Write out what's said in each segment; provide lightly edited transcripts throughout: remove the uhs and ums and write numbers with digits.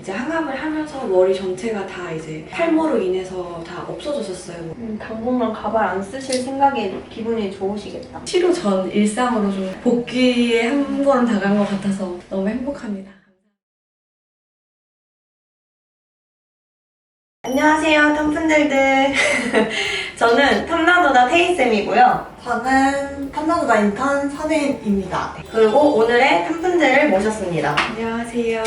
이제 항암을 하면서 머리 전체가 다 이제 탈모로 인해서 다 없어졌었어요. 당분간 가발 안 쓰실 생각에 기분이 좋으시겠다. 치료 전 일상으로 좀 복귀에 한 걸음 다가간 것 같아서 너무 행복합니다. 안녕하세요, 탐푼들들. 저는 탐나도다 테이쌤이고요. 저는 탐나도다 인턴 선혜입니다. 그리고 오늘의 탐푼들을 모셨습니다. 안녕하세요.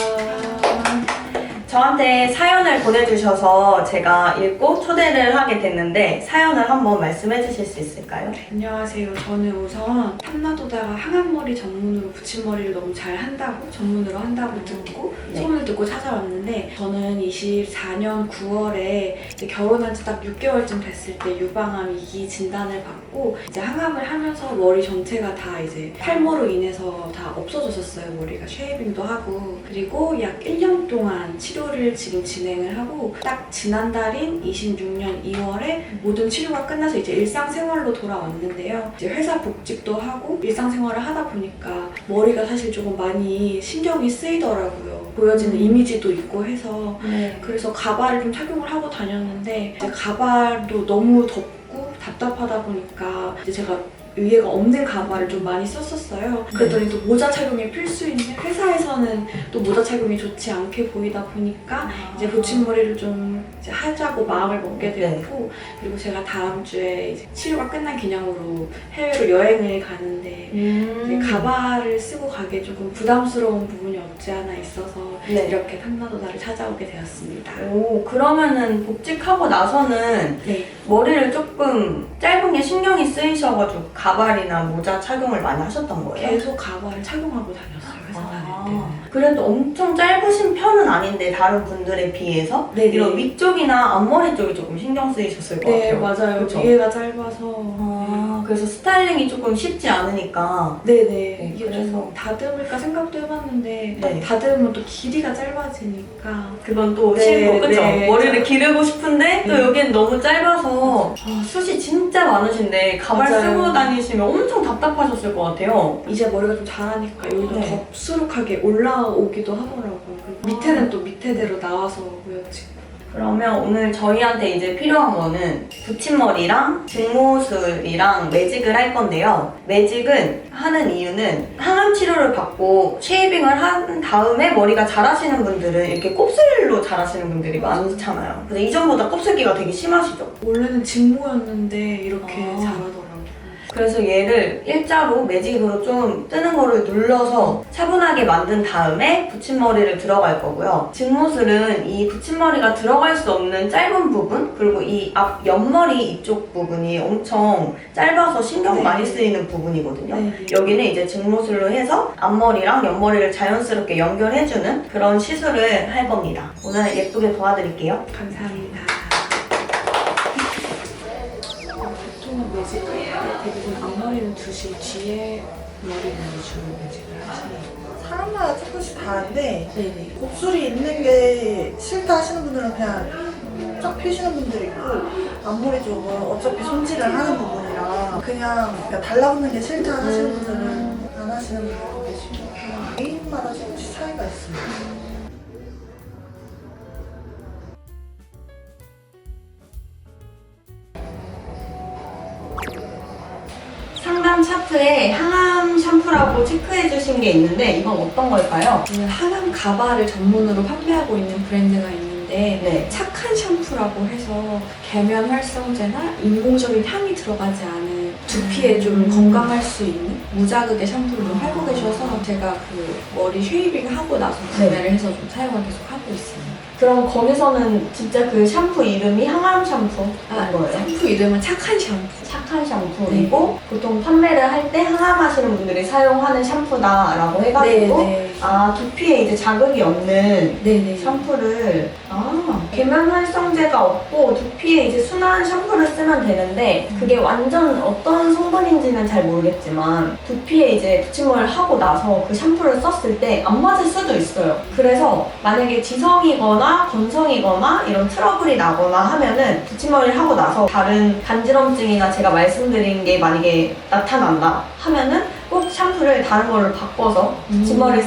저한테 사연을 보내주셔서 제가 읽고 초대를 하게 됐는데 사연을 한번 말씀해 주실 수 있을까요? 안녕하세요. 저는 우선 탐나도다가 항암머리 전문으로 붙임머리를 너무 잘 한다고 전문으로 한다고 듣고 소문을 듣고 찾아왔는데, 저는 24년 9월에 이제 결혼한 지 딱 6개월쯤 됐을 때 유방암 2기 진단을 받고 이제 항암을 하면서 머리 전체가 다 이제 탈모로 인해서 다 없어졌었어요. 머리가 쉐이빙도 하고. 그리고 약 1년 동안 치료를 지금 진행을 하고, 딱 지난달인 26년 2월에 모든 치료가 끝나서 이제 일상생활로 돌아왔는데요. 이제 회사 복직도 하고 일상생활을 하다 보니까 머리가 사실 조금 많이 신경이 쓰이더라고요. 보여지는 이미지도 있고 해서. 그래서 가발을 좀 착용을 하고 다녔는데, 이제 가발도 너무 덥고 답답하다 보니까 이제 제가 위에가 없는 가발을 좀 많이 썼었어요. 그랬더니 또 모자 착용이 필수인데 회사에서는 또 모자 착용이 좋지 않게 보이다 보니까 이제 붙임머리를 좀 이제 하자고 마음을 먹게 되었고, 그리고 제가 다음 주에 이제 치료가 끝난 기념으로 해외로 여행을 가는데 이제 가발을 쓰고 가기에 조금 부담스러운 부분이 없지 않아 있어서 이렇게 탐나도다를 찾아오게 되었습니다. 오, 그러면은 복직하고 나서는 머리를 조금 짧은 게 신경이 쓰이셔가지고 가발이나 모자 착용을 많이 하셨던 거예요? 계속 가발을 착용하고 다녔어요, 회사 다닐 때는. 그래도 엄청 짧으신 편은 아닌데 다른 분들에 비해서 이런 위쪽이나 앞머리 쪽이 조금 신경 쓰이셨을 것 네, 같아요. 맞아요. 그쵸? 위에가 짧아서. 그래서 스타일링이 조금 쉽지 않으니까. 네네. 이게 그래서 좀 다듬을까 생각도 해봤는데 딱 다듬으면 또 길이가 짧아지니까. 그건 또 네, 싫고, 그쵸? 네. 머리를 기르고 싶은데 또 여기는 너무 짧아서 숱이 진짜 많으신데 가발 맞아요. 쓰고 다니시면 엄청 답답하셨을 것 같아요. 이제 머리가 좀 자라니까 여기도 더 수룩하게 올라오기도 하더라고요. 밑에는 또 밑에대로 나와서 보여지고. 그러면 오늘 저희한테 이제 필요한 거는 붙임머리랑 증모술이랑 매직을 할 건데요. 매직은 하는 이유는 항암 치료를 받고 쉐이빙을 한 다음에 머리가 자라시는 분들은 이렇게 곱슬로 자라시는 분들이 많잖아요. 근데 이전보다 곱슬기가 되게 심하시죠? 원래는 직모였는데 이렇게 자라더라고요. 그래서 얘를 일자로 매직으로 좀 뜨는 거를 눌러서 차분하게 만든 다음에 붙임머리를 들어갈 거고요. 증모술은 이 붙임머리가 들어갈 수 없는 짧은 부분, 그리고 이 앞 옆머리 이쪽 부분이 엄청 짧아서 신경 많이 쓰이는 부분이거든요. 여기는 이제 증모술로 해서 앞머리랑 옆머리를 자연스럽게 연결해주는 그런 시술을 할 겁니다. 오늘 예쁘게 도와드릴게요. 감사합니다. 보통은 매직을 대부분 앞머리는 두시고 뒤에 머리는 주로 매직을 하시네요. 사람마다 조금씩 다른데 네네. 곱슬이 있는 게 싫다 하시는 분들은 그냥 쫙 펴시는 분들이 있고, 앞머리 쪽은 어차피 손질을 하는 부분이라 그냥 달라붙는 게 싫다 하시는 분들은 안 하시는 분들도 계시고, 개인마다 조금씩 차이가 있습니다. 상담 차트에 항암 샴푸라고 체크해 주신 게 있는데 이건 어떤 걸까요? 저는 항암 가발을 전문으로 판매하고 있는 브랜드가 있는데 착한 샴푸라고 해서 계면 활성제나 인공적인 향이 들어가지 않은 두피에 좀 건강할 수 있는 무자극의 샴푸를 좀 팔고 계셔서 제가 그 머리 쉐이빙 하고 나서 구매를 해서 좀 사용을 계속 하고 있습니다. 그럼 거기서는 진짜 그 샴푸 이름이 항암 샴푸인 거예요? 샴푸 이름은 착한 샴푸. 착한 샴푸이고 보통 판매를 할 때 항암하시는 분들이 사용하는 샴푸다라고 해가지고 두피에 이제 자극이 없는 샴푸를 계면 활성제가 없고 두피에 이제 순한 샴푸를 쓰면 되는데 그게 완전 어떤 성분인지는 잘 모르겠지만 두피에 이제 붙임을 하고 나서 그 샴푸를 썼을 때 안 맞을 수도 있어요. 그래서 만약에 지성이거나 건성이거나 이런 트러블이 나거나 하면은 붙임머리를 하고 나서 다른 간지럼증이나 제가 말씀드린 게 만약에 나타난다 하면은 꼭 샴푸를 다른 걸로 바꿔서 붙임머리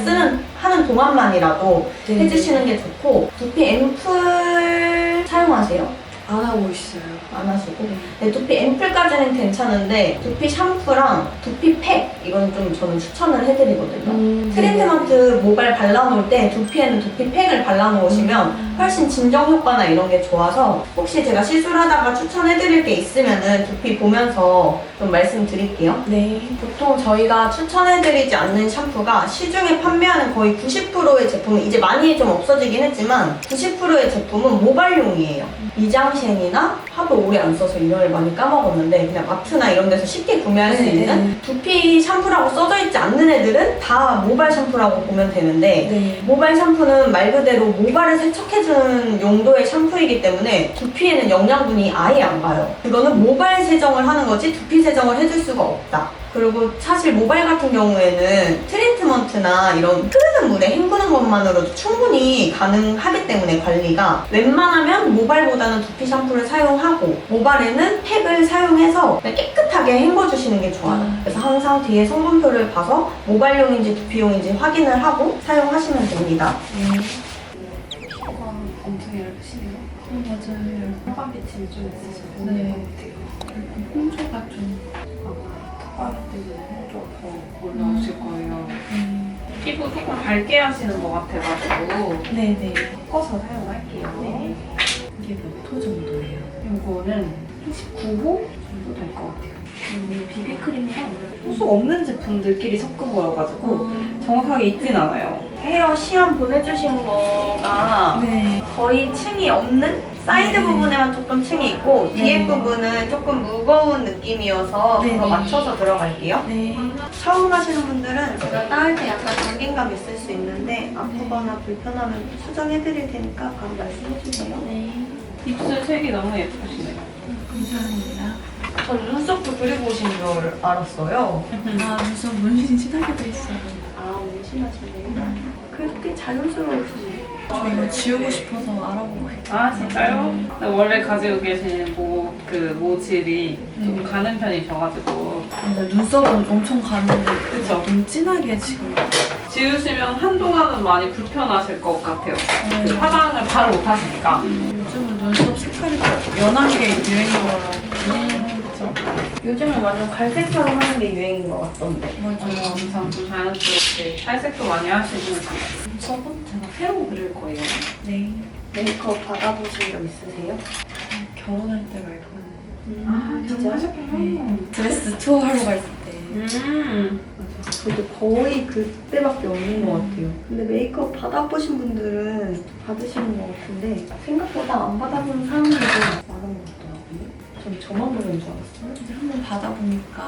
하는 동안만이라도 해주시는 게 좋고, 두피 앰플 사용하세요? 안 하고 있어요. 안 하시고. 네, 두피 앰플까지는 괜찮은데 두피 샴푸랑 두피 팩 이건 좀 저는 추천을 해드리거든요. 트리트먼트 모발 발라놓을 때 두피에는 두피 팩을 발라놓으시면 훨씬 진정 효과나 이런 게 좋아서, 혹시 제가 시술하다가 추천해드릴 게 있으면은 두피 보면서 좀 말씀드릴게요. 네. 보통 저희가 추천해드리지 않는 샴푸가 시중에 판매하는 거의 90%의 제품은, 이제 많이 좀 없어지긴 했지만 90%의 제품은 모발용이에요. 이장셴이나 하도 오래 안 써서 이름을 많이 까먹었는데 그냥 마트나 이런 데서 쉽게 구매할 수 있는 두피 샴푸라고 써져 있지 않는 애들은 다 모발 샴푸라고 보면 되는데, 모발 샴푸는 말 그대로 모발을 세척해주는 용도의 샴푸이기 때문에 두피에는 영양분이 아예 안 가요. 그거는 모발 세정을 하는 거지 두피 세정을 해줄 수가 없다. 그리고 사실 모발 같은 경우에는 트리트먼트나 이런 흐르는 물에 헹구는 것만으로도 충분히 가능하기 때문에 관리가, 웬만하면 모발보다는 두피 샴푸를 사용하고 모발에는 팩을 사용해서 깨끗하게 헹궈주시는 게 좋아요. 그래서 항상 뒤에 성분표를 봐서 모발용인지 두피용인지 확인을 하고 사용하시면 됩니다. 피부가 엄청 얇으시네요. 맞아요. 화방빛이 좀 있으셔서 네. 홍조가 좀 턱바람 때문에 더 올라오실 거예요. 피부 조금 밝게 하시는 것 같아가지고 네네. 섞어서 사용할게요. 네. 이게 몇 호 정도예요? 이거는 19호 정도 될 것 같아요. 비비크림이랑 호수 없는 제품들끼리 섞은 거여가지고 정확하게 있진 않아요. 헤어 시험 보내주신 거가 네. 거의 층이 없는? 사이드 부분에만 조금 층이 있고 뒤에 부분은 조금 무거운 느낌이어서 네. 그거 맞춰서 들어갈게요. 네. 처음 하시는 분들은 제가 따을 때 약간 당긴감 있을 수 있는데 아프거나 불편하면 수정해드릴 테니까 바로 말씀해주세요. 네. 입술 색이 너무 예쁘시네요. 감사합니다. 전 눈썹도 그리고 오신 줄 알았어요. 아, 무슨 문신이 진하게 돼 있어요. 아, 문신하시네요. 그래도 꽤 자연스러우시네요. 저 이거 지우고 싶어서 알아보고 있어요. 아 진짜요? 근데 원래 가지고 계신 모질이 좀 가는 편이셔가지고 근데 눈썹은 엄청 가는데 그쵸? 너무 진하게 지금. 지우시면 한동안은 많이 불편하실 것 같아요. 네. 그 화장을 바로 못 하시니까. 요즘은 눈썹 색깔이 더 연한 게 유행인 거라. 그렇죠. 요즘은 완전 갈색처럼 하는 게 유행인 것 같던데. 맞아요. 항상 좀 자연스럽게 탈색도 많이 하시고 눈썹은 제가 새로 그릴 거예요. 네. 메이크업 받아보신 적 있으세요? 결혼할 때 말고는. 아 진짜 하셨구나. 드레스 투어 하러 갈 때. 저도 거의 그때밖에 없는 것 같아요. 근데 메이크업 받아보신 분들은 받으시는 것 같은데 생각보다 안 받아보는 사람들도 많은 것 같더라고요. 전 저만 보는 줄 알았어요. 이제 한번 받아보니까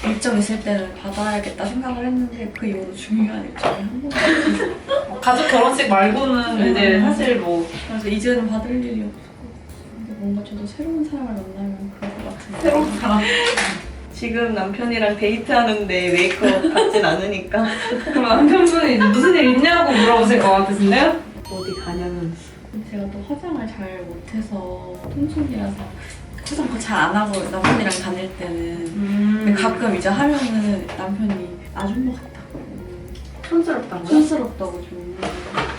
뭐 일정 있을 때는 받아야겠다 생각을 했는데 그 이후로 중요한 일정이 한 번도 가족 결혼식 말고는 이제 사실 뭐 그래서 이제는 받을 일이 없고 근데 뭔가 저도 새로운 사람을 만나면 그럴 것 같은데 새로운 사람. 지금 남편이랑 데이트하는데 메이크업 받진 않으니까 그럼 남편분이 무슨 일 있냐고 물어보실 것 같으신데요? 어디 가냐면 제가 또 화장을 잘 못해서 똥손이라서 화장 잘 안 하고 남편이랑 다닐 때는 근데 가끔 이제 하면은 남편이 아줌마 같다고 촌스럽다고요? 촌스럽다고 좀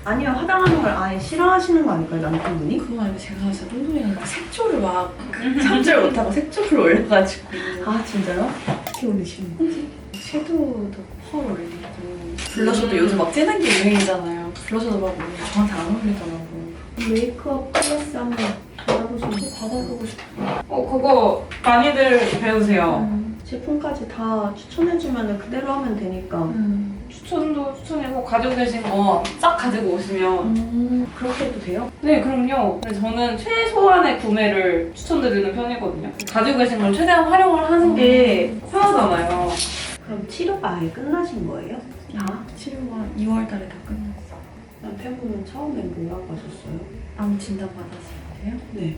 아니요, 화장하는 걸 아예 싫어하시는 거 아닐까요, 남편분이? 그거 아니고 제가 진짜 똥손이랑 막 색조를 막 참지를 못하고 색조를 올려가지고 아, 진짜요? 어떻게 올리시는 거예요? 섀도우도 펄 올리고 블러셔도 요즘 막 진한 게 유행이잖아요. 블러셔도 막 저한테 안 어울리더라고. 메이크업 클래스 한번 받아보시면 받아보고 싶어요. 그거 많이들 배우세요. 제품까지 다 추천해주면 그대로 하면 되니까 추천도 추천이고 가지고 계신 거 싹 가지고 오시면 그렇게 해도 돼요? 네 그럼요. 근데 저는 최소한의 구매를 추천드리는 편이거든요. 가지고 계신 걸 최대한 활용을 하는 게 편하잖아요. 그럼 치료가 아예 끝나신 거예요? 다? 치료가 2월 달에 다 끝났어요. 남편분은 처음엔 뭐라고 하셨어요? 암 진단 받았을 때요? 네.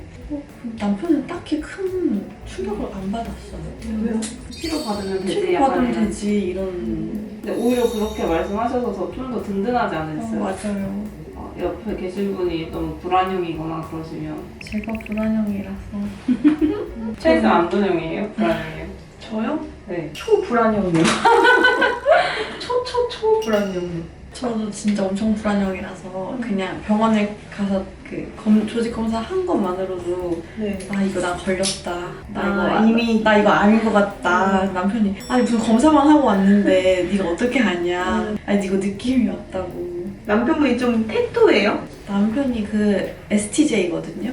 남편은 딱히 큰 충격을 안 받았어요. 왜요? 치료 받으면 되지. 치료 약간 받으면 이런. 되지 이런. 근데 오히려 그렇게 말씀하셔서 좀 더 든든하지 않으셨어요? 맞아요. 옆에 계신 분이 너무 불안형이거나 그러시면 제가 불안형이라서 최소 안도형이에요? 불안형이에요? 저요? 네. 초불안형이요. 초불안형이요. 저도 진짜 엄청 불안형이라서 그냥 병원에 가서 그 조직 검사 한 것만으로도 네. 아 이거 나 걸렸다. 이미 나 이거 아닌 것 같다. 남편이 아니 무슨 검사만 하고 왔는데 네가 어떻게 아냐. 아니 이거 느낌이 왔다고. 남편분이 좀 테토예요? 남편이 그 STJ거든요.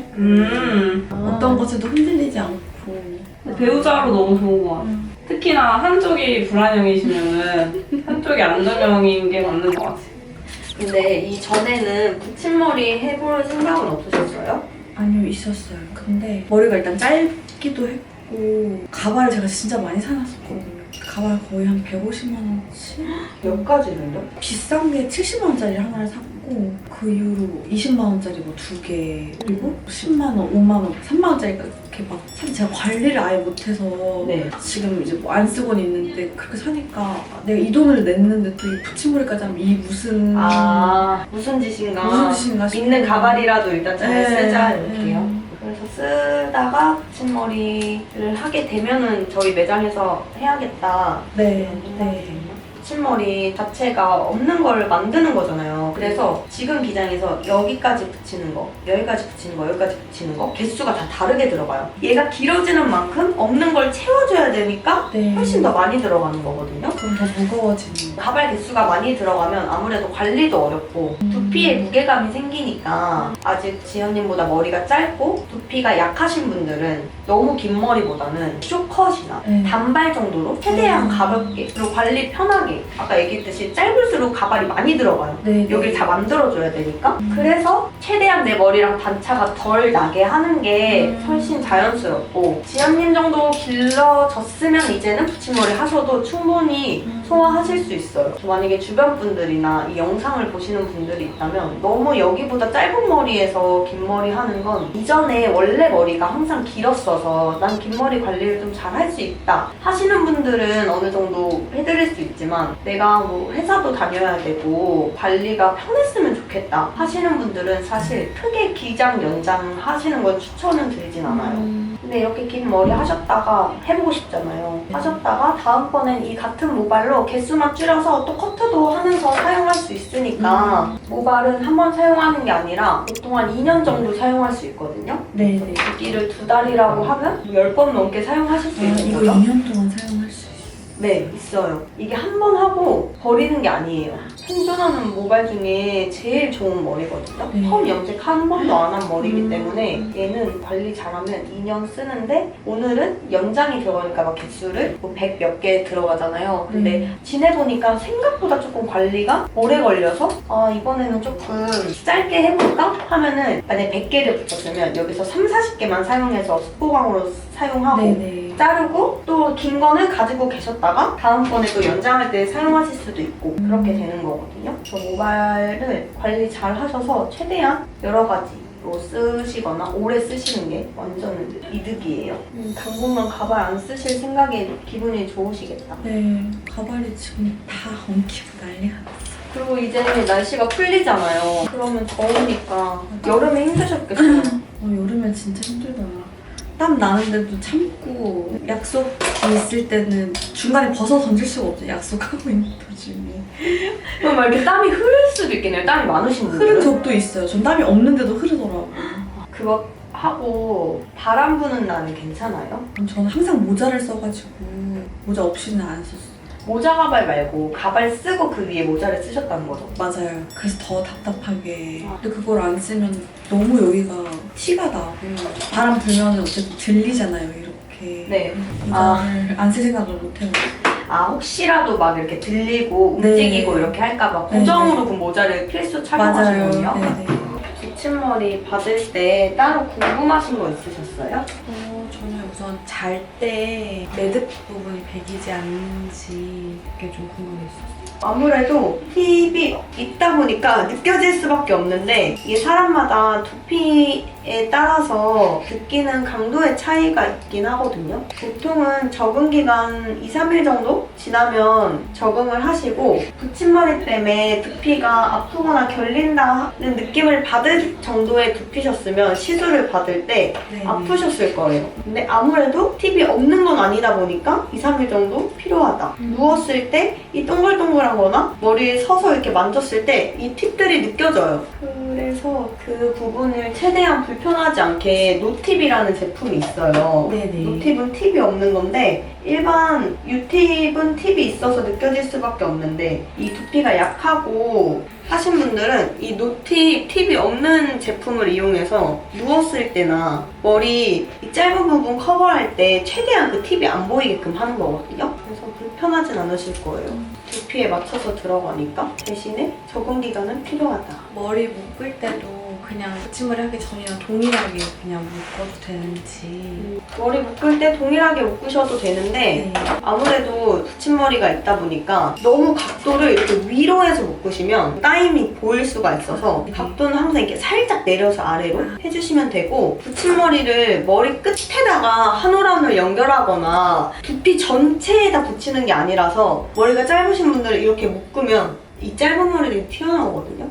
어떤 것에도 흔들리지 않고. 배우자로 너무 좋은 것 같아요. 특히나 한쪽이 불안형이시면은 한쪽이 안전형인 게 맞는 것 같아요. 근데 이전에는 붙임머리 해볼 생각은 없으셨어요? 아니요 있었어요. 근데 머리가 일단 짧기도 했고 가발을 제가 진짜 많이 사놨었거든요. 가발 거의 한 150만 원치? 몇 가지를요? 비싼 게 70만 원짜리 하나를 샀고 그 이후로 20만 원짜리 뭐 2개 그리고 10만 원, 5만 원, 3만 원짜리가 이렇게 막 사실 제가 관리를 아예 못해서 네. 지금 이제 뭐 안 쓰고는 있는데 그렇게 사니까 내가 이 돈을 냈는데 또 이 붙임머리까지 하면 이 무슨 무슨 짓인가? 무슨 짓인가 싶어요. 있는 가발이라도 일단 잘 네, 쓰자 네. 이렇게요. 그래서 쓰다가 붙임머리를 하게 되면은 저희 매장에서 해야겠다. 네, 이런 생각이 네. 들어요. 붙임머리 자체가 없는 걸 만드는 거잖아요. 그래서 지금 기장에서 여기까지 붙이는 거, 여기까지 붙이는 거, 여기까지 붙이는 거 개수가 다 다르게 들어가요. 얘가 길어지는 만큼 없는 걸 채워줘야 되니까 네. 훨씬 더 많이 들어가는 거거든요. 그럼 더 무거워지는 거. 가발 개수가 많이 들어가면 아무래도 관리도 어렵고 두피에 무게감이 생기니까 아직 지연님보다 머리가 짧고 두피가 약하신 분들은 너무 긴 머리보다는 쇼컷이나 네. 단발 정도로 최대한 가볍게 그리고 관리 편하게 아까 얘기했듯이 짧을수록 가발이 많이 들어가요. 네, 여길 다 만들어줘야 되니까 음. 그래서 최대한 내 머리랑 단차가 덜 나게 하는 게 음. 훨씬 자연스럽고 지연님 정도 길러졌으면 이제는 붙임머리 하셔도 충분히 소화하실 수 있어요. 만약에 주변 분들이나 이 영상을 보시는 분들이 있다면 너무 여기보다 짧은 머리에서 긴 머리 하는 건 이전에 원래 머리가 항상 길었어서 난 긴 머리 관리를 좀 잘 할 수 있다 하시는 분들은 어느 정도 해드릴 수 있지만 내가 뭐 회사도 다녀야 되고 관리가 편했으면 좋겠다 하시는 분들은 사실 크게 기장 연장 하시는 건 추천은 드리진 않아요. 근데 이렇게 긴 머리 하셨다가 해보고 싶잖아요. 하셨다가 다음번엔 이 같은 모발로 개수만 줄여서 또 커트도 하면서 사용할 수 있으니까 모발은 한 번 사용하는 게 아니라 보통 한 2년 정도 사용할 수 있거든요. 네, 네. 두기를 2달이라고 하면 10번 넘게 사용하실 수 있는 이거 거죠. 2년 동안 사용할 수 있어요. 네, 있어요. 이게 한 번 하고 버리는 게 아니에요. 생존하는 모발 중에 제일 좋은 머리거든요. 네. 펌 염색 한 번도 안 한 머리이기 때문에 얘는 관리 잘하면 2년 쓰는데 오늘은 연장이 들어가니까 막 개수를 뭐 100 몇 개 들어가잖아요. 근데 지내보니까 생각보다 조금 관리가 오래 걸려서 아 이번에는 조금 짧게 해볼까? 하면은 만약에 100개를 붙였으면 여기서 3, 40개만 사용해서 습고광으로 사용하고 네네. 자르고 또 긴 거는 가지고 계셨다가 다음번에 또 연장할 때 사용하실 수도 있고 그렇게 되는 거거든요. 저 모발을 관리 잘 하셔서 최대한 여러 가지로 쓰시거나 오래 쓰시는 게 완전 이득이에요. 당분간 가발 안 쓰실 생각에 기분이 좋으시겠다. 네, 가발이 지금 다 엉키고 난리가 났어요. 그리고 이제 날씨가 풀리잖아요. 그러면 더우니까 여름에 힘드셨겠어요. 여름엔 진짜 힘들더라. 땀 나는데도 참고 약속이 있을 때는 중간에 벗어 던질 수가 없어요. 약속하고 있는 도중에. 그럼 막 이렇게 땀이 흐를 수도 있겠네요. 땀이 많으신 분들은. 흐른 적도 있어요. 전 땀이 없는데도 흐르더라고요. 그거 하고 바람 부는 날은 괜찮아요? 저는 항상 모자를 써가지고 모자 없이는 안 썼어요. 모자 가발 말고 가발 쓰고 그 위에 모자를 쓰셨다는 거죠? 맞아요. 그래서 더 답답하게. 근데 그걸 안 쓰면 너무 여기가 티가 나고 바람 불면 어쨌든 들리잖아요. 이렇게. 네. 모자를 안 쓸 생각을 못 해요. 아 혹시라도 막 이렇게 들리고 네. 움직이고 이렇게 할까봐 네, 고정으로 그 모자를 필수 착용하시는군요. 네네. 붙임머리 받을 때 따로 궁금하신 거 있으셨어요? 저는 우선 잘 때 매듭 부분이 배기지 않는지 그게 좀 궁금했었어요. 아무래도 팁이 있다 보니까 느껴질 수밖에 없는데 이게 사람마다 두피에 따라서 느끼는 강도의 차이가 있긴 하거든요. 보통은 적응 기간 2-3일 정도 지나면 적응을 하시고 붙임머리 때문에 두피가 아프거나 결린다는 느낌을 받을 정도의 두피셨으면 시술을 받을 때 아프셨을 거예요. 근데 아무래도 팁이 없는 건 아니다 보니까 2-3일 정도 필요하다. 누웠을 때 이 동글동글한 거나 머리에 서서 이렇게 만졌을 때 이 팁들이 느껴져요. 그래서 그 부분을 최대한 불편하지 않게 노팁이라는 제품이 있어요. 노팁은 팁이 없는 건데 일반 U팁은 팁이 있어서 느껴질 수밖에 없는데 이 두피가 약하고 하신 분들은 이 노팁, 팁이 없는 제품을 이용해서 누웠을 때나 머리 이 짧은 부분 커버할 때 최대한 그 팁이 안 보이게끔 하는 거거든요. 그래서 불편하진 않으실 거예요. 두피에 맞춰서 들어가니까 대신에 적응 기간은 필요하다. 머리 묶을 때도 그냥 붙임머리 하기 전이랑 동일하게 그냥 묶어도 되는지. 머리 묶을 때 동일하게 묶으셔도 되는데 아무래도 붙임머리가 있다 보니까 너무 각도를 이렇게 위로 해서 묶으시면 따임이 보일 수가 있어서 각도는 항상 이렇게 살짝 내려서 아래로 해주시면 되고 붙임머리를 머리 끝에다가 한 올 한 올 연결하거나 두피 전체에다 붙이는 게 아니라서 머리가 짧으신 분들은 이렇게 묶으면 이 짧은 머리들이 튀어나오거든요.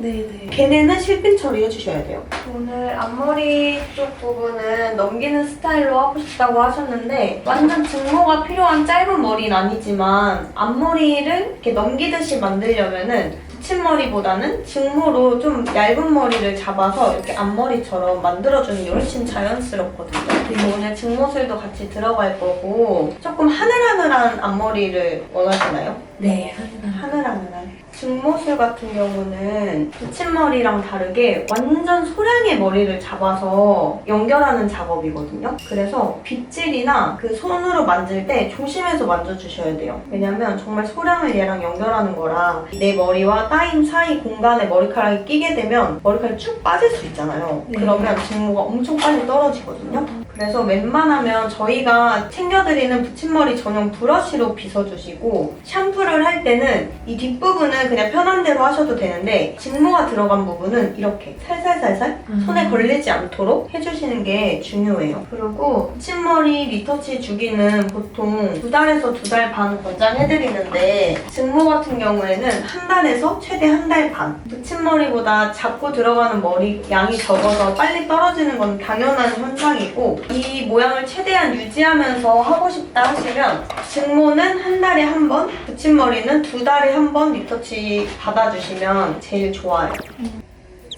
걔네는 실핀 처리해주셔야 돼요. 오늘 앞머리 쪽 부분은 넘기는 스타일로 하고 싶다고 하셨는데 완전 증모가 필요한 짧은 머리는 아니지만 앞머리를 이렇게 넘기듯이 만들려면은 붙임머리보다는 증모로 좀 얇은 머리를 잡아서 이렇게 앞머리처럼 만들어주는 게 훨씬 자연스럽거든요. 그리고 오늘 증모술도 같이 들어갈 거고 조금 하늘하늘한 앞머리를 원하시나요? 네, 하늘하늘한. 증모술 같은 경우는 붙임머리랑 다르게 완전 소량의 머리를 잡아서 연결하는 작업이거든요. 그래서 빗질이나 그 손으로 만질 때 조심해서 만져주셔야 돼요. 왜냐면 정말 소량을 얘랑 연결하는 거라 내 머리와 따임 사이 공간에 머리카락이 끼게 되면 머리카락이 쭉 빠질 수 있잖아요. 그러면 증모가 엄청 빨리 떨어지거든요. 그래서 웬만하면 저희가 챙겨드리는 붙임머리 전용 브러쉬로 빗어주시고 샴푸를 할 때는 이 뒷부분은 그냥 편한 대로 하셔도 되는데 증모가 들어간 부분은 이렇게 살살살살 손에 걸리지 않도록 해주시는 게 중요해요. 그리고 붙임머리 리터치 주기는 보통 2달에서 2달 반 권장해드리는데 증모 같은 경우에는 1달에서 최대 1달 반. 붙임머리보다 잡고 들어가는 머리 양이 적어서 빨리 떨어지는 건 당연한 현상이고 이 모양을 최대한 유지하면서 하고 싶다 하시면 증모는 1달에 1번, 붙임머리는 2달에 1번 리터치 받아주시면 제일 좋아요.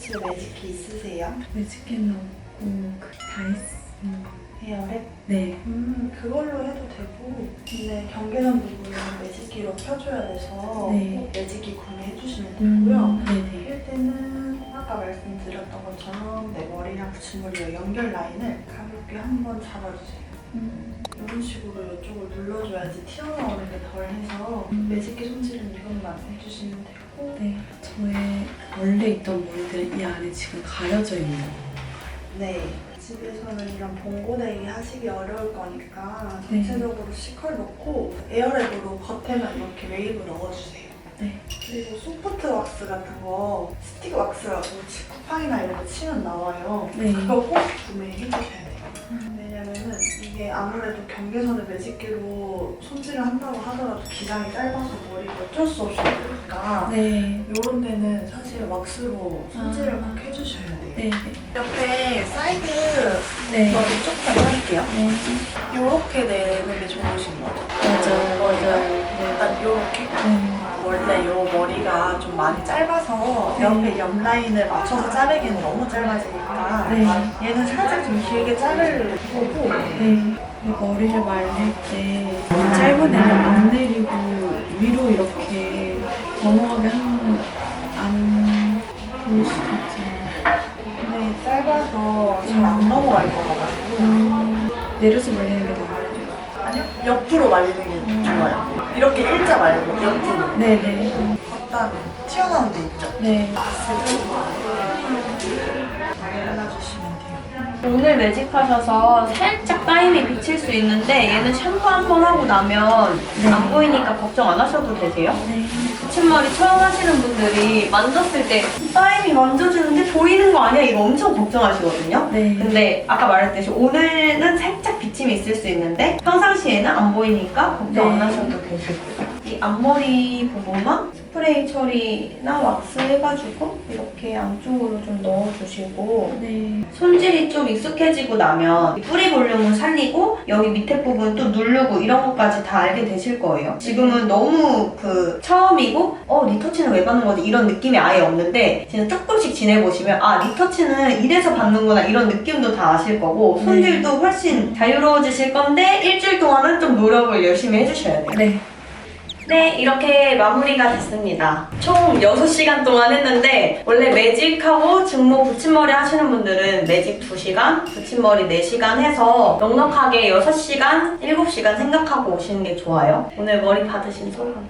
집에 매직키 있으세요? 매직키는 없고 다이슨 헤어랩? 네. 그걸로 해도 되고 근데 경계선 부분은 매직키로 펴줘야 돼서 꼭 매직키 구매해주시면 되고요. 할 때는 아까 말씀드렸던 것처럼 내 머리랑 붙임머리와 연결 라인을 가볍게 한번 잡아주세요. 이런 식으로 이쪽을 눌러줘야지 튀어나오는 게 덜해서 매직키 손질은 이것만 해주시면 되고 저의 원래 있던 머리들은 이 안에 지금 가려져 있네요. 네. 집에서는 이런 봉고데이 하시기 어려울 거니까 전체적으로 C컬 넣고 에어랩으로 겉에만 이렇게 웨이브 넣어주세요. 그리고 소프트 왁스 같은 거 스틱 왁스라고 쿠팡이나 이런 거 치면 나와요. 그거 꼭 구매해주셔야 돼요. 왜냐면은 이게 아무래도 경계선을 매직기로 손질을 한다고 하더라도 기장이 짧아서 머리가 어쩔 수 없이 그러니까 이런 데는 사실 왁스로 손질을 꼭 해주셔야 돼요. 옆에 사이드 머리 조금 할게요. 이렇게 내는 게 좋으신 거죠? 맞아요. 일단 이렇게. 원래 이 머리가 좀 많이 짧아서 옆에 옆 라인을 맞춰서 자르기는 너무 짧아지니까 얘는 살짝 좀 길게 자를 거고 머리를 말릴 때 짧은 애를 안 내리고 위로 이렇게 넘어가게 하면 안 보일 수도 있잖아요. 근데 짧아서 잘 안 넘어갈 것 같아요. 내려서 말리는 게 나아요. 아니요, 옆으로 말리는 게 좋아요. 이렇게 일자 말고 옆으로. 겉단 튀어나온 데 있죠? 발라주시면 돼요. 오늘 매직하셔서 살짝 따임이 비칠 수 있는데 얘는 샴푸 한 번 하고 나면 안 보이니까 걱정 안 하셔도 되세요. 붙임머리 처음 하시는 분들이 만졌을 때 사인이 만져주는데 보이는 거 아니야? 이거 엄청 걱정하시거든요. 네. 근데 아까 말했듯이 오늘은 살짝 비침이 있을 수 있는데 평상시에는 안 보이니까 걱정 안 하셔도 되시고요. 이 앞머리 부분만 스프레이 처리나 왁스 해가지고 이렇게 양쪽으로 좀 넣어주시고 네. 손질이 좀 익숙해지고 나면 이 뿌리 볼륨을 살리고 여기 밑에 부분 또 누르고 이런 것까지 다 알게 되실 거예요. 지금은 너무 처음이고 리터치는 왜 받는 거지? 이런 느낌이 아예 없는데 진짜 조금씩 지내보시면 리터치는 이래서 받는구나 이런 느낌도 다 아실 거고 손질도 훨씬 자유로워지실 건데 일주일 동안은 좀 노력을 열심히 해주셔야 돼요. 네. 네, 이렇게 마무리가 됐습니다. 총 6시간 동안 했는데 원래 매직하고 증모 붙임머리 하시는 분들은 매직 2시간, 붙임머리 4시간 해서 넉넉하게 6시간, 7시간 생각하고 오시는 게 좋아요. 오늘 머리 받으신 소감?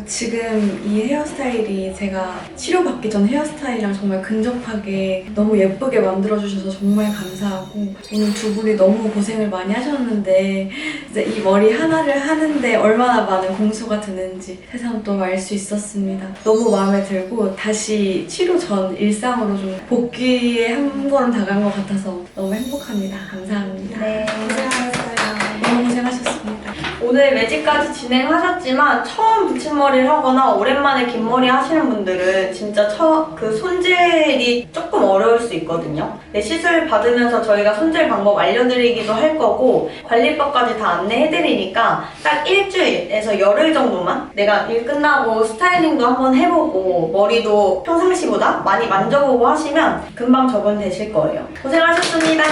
지금 이 헤어스타일이 제가 치료받기 전 헤어스타일이랑 정말 근접하게 너무 예쁘게 만들어주셔서 정말 감사하고 오늘 두 분이 너무 고생을 많이 하셨는데 이제 이 머리 하나를 하는데 얼마나 많은 공수가 드는지 새삼 또 알 수 있었습니다. 너무 마음에 들고 다시 치료 전 일상으로 좀 복귀에 한 걸음 다가간 것 같아서 너무 행복합니다. 감사합니다. 네. 고생하셨어요. 너무 고생하셨습니다. 오늘 매직까지 진행하셨지만 처음 붙임머리를 하거나 오랜만에 긴 머리 하시는 분들은 진짜 손질이 조금 어려울 수 있거든요. 네, 시술 받으면서 저희가 손질 방법 알려드리기도 할 거고 관리법까지 다 안내해드리니까 딱 일주일에서 열흘 정도만 내가 일 끝나고 스타일링도 한번 해보고 머리도 평상시보다 많이 만져보고 하시면 금방 적응되실 거예요. 고생하셨습니다.